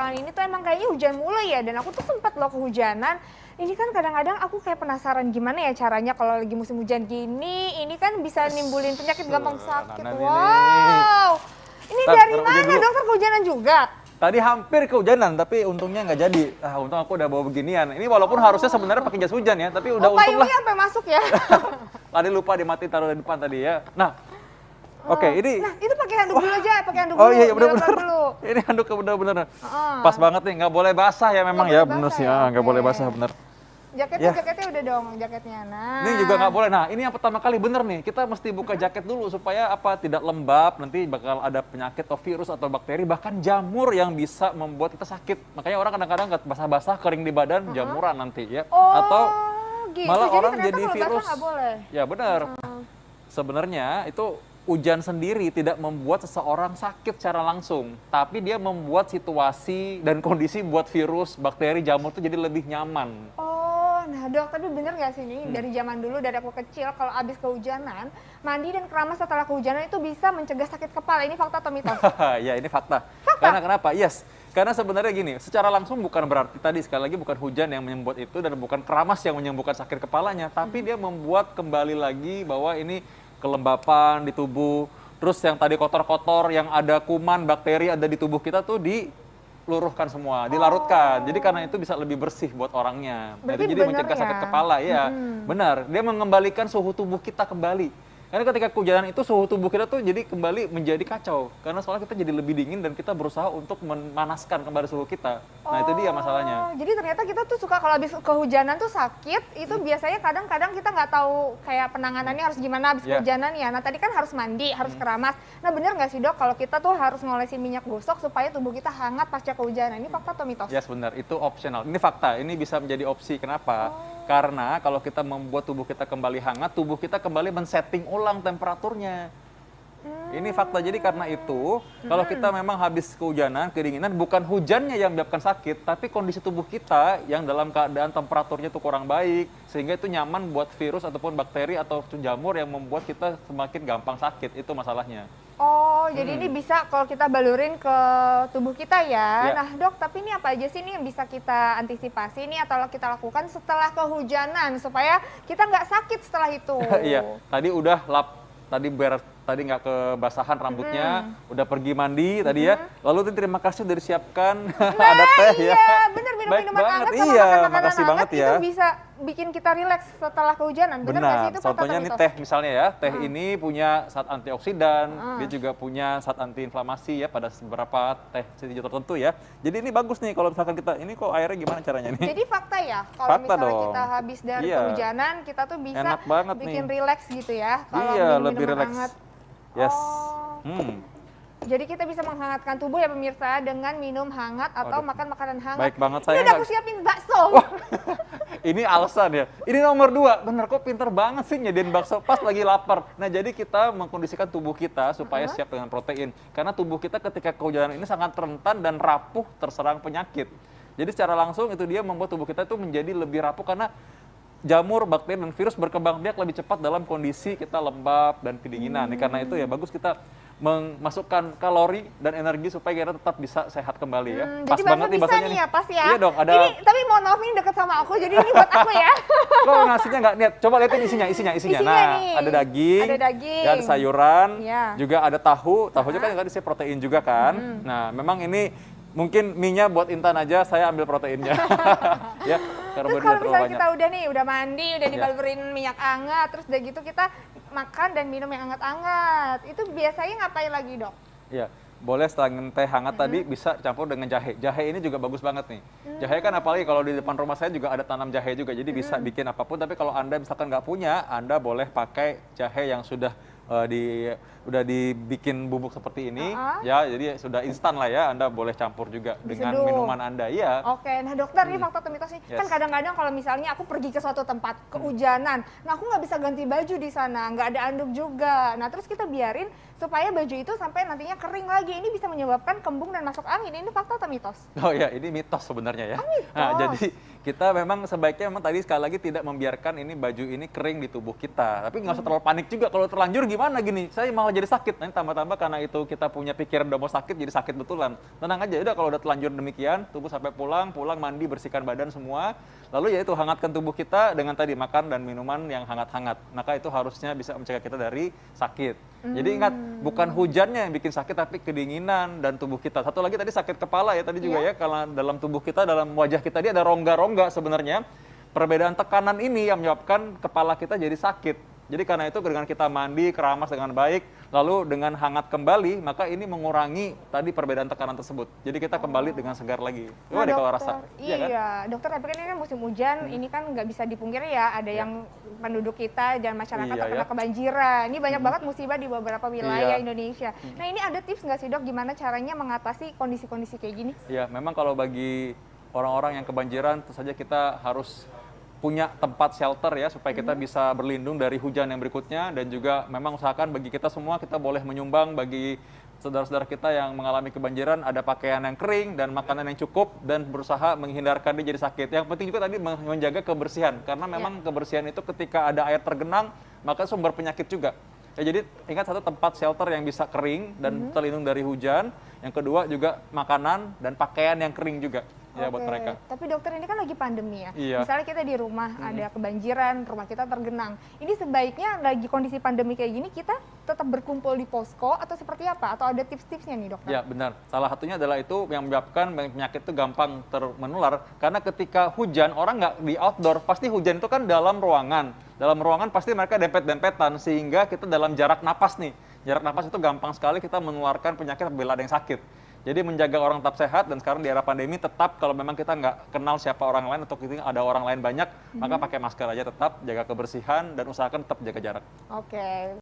belakangan ini tuh emang kayaknya hujan mulu ya, dan aku tuh sempet loh kehujanan. Ini kan kadang-kadang aku kayak penasaran gimana ya caranya kalau lagi musim hujan gini, ini kan bisa nimbulin penyakit gampang sakit. Wow, ini dari mana dokter, kehujanan juga? Tadi hampir kehujanan, tapi untungnya nggak jadi. Untung aku udah bawa beginian. Ini walaupun harusnya sebenarnya pakai jas hujan ya, tapi udah untung lah. Sampai masuk ya. Tadi lupa dimatiin, taruh di depan tadi ya. Nah, oke, ini. Nah, itu pakai handuk dulu aja, pakai handuk dulu. Oh iya, benar-benar. Ini handuknya benar-benar. Pas banget nih, nggak boleh basah ya memang ya, bener sih. Nggak boleh basah, bener. Jaketnya udah dong, jaketnya. Nah, ini juga nggak boleh. Nah, ini yang pertama kali bener nih. Kita mesti buka jaket dulu supaya apa? Tidak lembab. Nanti bakal ada penyakit atau virus atau bakteri, bahkan jamur yang bisa membuat kita sakit. Makanya orang kadang-kadang nggak basah-basah, kering di badan, jamuran nanti ya. Atau gitu. malah Jadi orang jadi kalau virus. basah nggak boleh. Ya benar. Sebenarnya itu hujan sendiri tidak membuat seseorang sakit secara langsung, tapi dia membuat situasi dan kondisi buat virus, bakteri, jamur itu jadi lebih nyaman. Nah dok, tapi bener nggak sih nih, dari zaman dulu, dari aku kecil, kalau abis kehujanan, mandi dan keramas setelah kehujanan itu bisa mencegah sakit kepala. Ini fakta atau mitos? Ya, ini fakta. Karena kenapa? Yes, karena sebenarnya gini, secara langsung bukan berarti tadi, sekali lagi bukan hujan yang membuat itu dan bukan keramas yang menyembuhkan sakit kepalanya, tapi dia membuat kembali lagi bahwa ini kelembapan di tubuh, terus yang tadi kotor-kotor, yang ada kuman, bakteri ada di tubuh kita tuh diluruhkan semua, dilarutkan. Jadi karena itu bisa lebih bersih buat orangnya. Nah, itu jadi mencegah sakit kepala ya. Benar, dia mengembalikan suhu tubuh kita kembali. Karena ketika kehujanan itu suhu tubuh kita tuh jadi kembali menjadi kacau. Karena soalnya kita jadi lebih dingin dan kita berusaha untuk memanaskan kembali suhu kita. Nah itu dia masalahnya. Jadi ternyata kita tuh suka kalau habis kehujanan tuh sakit, itu biasanya kadang-kadang kita nggak tahu kayak penanganannya harus gimana habis kehujanan ya. Nah tadi kan harus mandi, harus keramas. Nah bener nggak sih dok kalau kita tuh harus ngolesin minyak gosok supaya tubuh kita hangat pasca kehujanan? Ini fakta atau mitos? Yes benar, itu optional. Ini fakta, ini bisa menjadi opsi. Kenapa? Karena kalau kita membuat tubuh kita kembali hangat, tubuh kita kembali men-setting ulang temperaturnya. Ini fakta. Jadi karena itu, kalau kita memang habis kehujanan, kedinginan, bukan hujannya yang menyebabkan sakit, tapi kondisi tubuh kita yang dalam keadaan temperaturnya itu kurang baik, sehingga itu nyaman buat virus ataupun bakteri atau jamur yang membuat kita semakin gampang sakit. Itu masalahnya. Jadi ini bisa kalau kita balurin ke tubuh kita ya. Nah dok, tapi ini apa aja sih nih yang bisa kita antisipasi nih atau kita lakukan setelah kehujanan supaya kita nggak sakit setelah itu? Iya, tadi tadi nggak kebasahan rambutnya, udah pergi mandi tadi ya. Lalu terima kasih udah disiapkan ada teh ya. Iya, bener minum minuman hangat sama makan makanan hangat ya. Itu bisa bikin kita rileks setelah kehujanan. Benar, contohnya ini teh misalnya ya. Teh ini punya zat antioksidan, dia juga punya zat antiinflamasi ya pada beberapa teh tertentu ya. Jadi ini bagus nih kalau misalkan kita, ini kok airnya gimana caranya nih? Jadi fakta ya, kalau misalnya kita habis dari kehujanan, kita tuh bisa bikin rileks gitu ya. Kalau lebih rileks. Hangat. Yes. Jadi kita bisa menghangatkan tubuh ya pemirsa dengan minum hangat atau makan makanan hangat. Baik banget saya. Ini udah aku siapin bakso. Ini alasan ya. Ini nomor 2. Bener kok pinter banget sih nyediain bakso pas lagi lapar. Nah jadi kita mengkondisikan tubuh kita supaya siap dengan protein. Karena tubuh kita ketika kehujanan ini sangat rentan dan rapuh terserang penyakit. Jadi secara langsung itu dia membuat tubuh kita itu menjadi lebih rapuh karena jamur, bakteri, dan virus berkembang biak lebih cepat dalam kondisi kita lembab dan kedinginan. Karena itu ya bagus kita memasukkan kalori dan energi supaya kita tetap bisa sehat kembali ya. Pas jadi banget nih baksonya nih. Ya, pas ya. Iya dong, ada. Ini, tapi mohon maaf ini deket sama aku, jadi ini buat aku ya. Kok ngasihnya nggak niat? Coba lihatin isinya. Nah, nih. ada daging, ya, ada sayuran, juga ada tahu. Tahunya kan tadi saya protein juga kan. Nah, memang ini mungkin mie-nya buat Intan aja, saya ambil proteinnya. Ya, terus kalau misalnya kita udah mandi, udah dibalurin minyak hangat, terus udah gitu kita makan dan minum yang hangat-hangat. Itu biasanya ngapain lagi, dok? Iya, boleh setelah teh hangat tadi bisa campur dengan jahe. Jahe ini juga bagus banget nih. Jahe kan apalagi kalau di depan rumah saya juga ada tanam jahe juga, jadi bisa bikin apapun. Tapi kalau Anda misalkan nggak punya, Anda boleh pakai jahe yang sudah udah dibikin bubuk seperti ini, ya, jadi sudah instan lah ya. Anda boleh campur juga dengan minuman Anda, ya. Oke, nah dokter, ini fakta atau mitos nih? Kan kadang-kadang kalau misalnya aku pergi ke suatu tempat kehujanan, nah aku nggak bisa ganti baju di sana, nggak ada anduk juga. Nah terus kita biarin supaya baju itu sampai nantinya kering lagi. Ini bisa menyebabkan kembung dan masuk angin. Ini fakta atau mitos? Oh ya, ini mitos sebenarnya ya. Mitos. Nah, jadi kita memang sebaiknya memang tadi sekali lagi tidak membiarkan ini baju ini kering di tubuh kita. Tapi nggak usah terlalu panik juga, kalau terlanjur gimana gini, saya malah jadi sakit. Nanti tambah-tambah karena itu kita punya pikiran udah mau sakit, jadi sakit betulan. Tenang aja, udah kalau udah terlanjur demikian, tunggu sampai pulang mandi, bersihkan badan semua. Lalu ya itu hangatkan tubuh kita dengan tadi makan dan minuman yang hangat-hangat. Maka itu harusnya bisa mencegah kita dari sakit. Jadi ingat, bukan hujannya yang bikin sakit, tapi kedinginan dan tubuh kita. Satu lagi tadi sakit kepala ya tadi juga ya, karena dalam tubuh kita, dalam wajah kita dia ada rongga-rongga sebenarnya. Perbedaan tekanan ini yang menyebabkan kepala kita jadi sakit. Jadi karena itu dengan kita mandi, keramas dengan baik, lalu dengan hangat kembali, maka ini mengurangi tadi perbedaan tekanan tersebut. Jadi kita kembali dengan segar lagi. Coba deh kalau rasa. Iya, kan? Dokter, tapi kan ini kan musim hujan, ini kan nggak bisa dipungkiri ya, ada yang penduduk kita dan masyarakat terkena kebanjiran. Ini banyak banget musibah di beberapa wilayah Indonesia. Nah ini ada tips nggak sih dok, gimana caranya mengatasi kondisi-kondisi kayak gini? Iya, memang kalau bagi orang-orang yang kebanjiran, tentu saja kita harus punya tempat shelter ya supaya kita bisa berlindung dari hujan yang berikutnya, dan juga memang usahakan bagi kita semua kita boleh menyumbang bagi saudara-saudara kita yang mengalami kebanjiran ada pakaian yang kering dan makanan yang cukup dan berusaha menghindarkan dia jadi sakit. Yang penting juga tadi menjaga kebersihan, karena memang kebersihan itu ketika ada air tergenang maka sumber penyakit juga. Ya, jadi ingat, satu, tempat shelter yang bisa kering dan terlindung dari hujan. Yang kedua juga makanan dan pakaian yang kering juga. Ya, buat mereka. Tapi dokter, ini kan lagi pandemi ya. Iya. Misalnya kita di rumah ada kebanjiran, rumah kita tergenang. Ini sebaiknya lagi kondisi pandemi kayak gini kita tetap berkumpul di posko atau seperti apa? Atau ada tips-tipsnya nih dokter? Ya benar. Salah satunya adalah itu yang menyebabkan penyakit itu gampang menular. Karena ketika hujan, orang nggak di outdoor, pasti hujan itu kan dalam ruangan. Dalam ruangan pasti mereka dempet-dempetan, sehingga kita dalam jarak napas nih. Jarak napas itu gampang sekali kita menularkan penyakit apabila ada yang sakit. Jadi menjaga orang tetap sehat, dan sekarang di era pandemi tetap kalau memang kita nggak kenal siapa orang lain atau kita ada orang lain banyak, maka pakai masker aja tetap, jaga kebersihan dan usahakan tetap jaga jarak. Oke.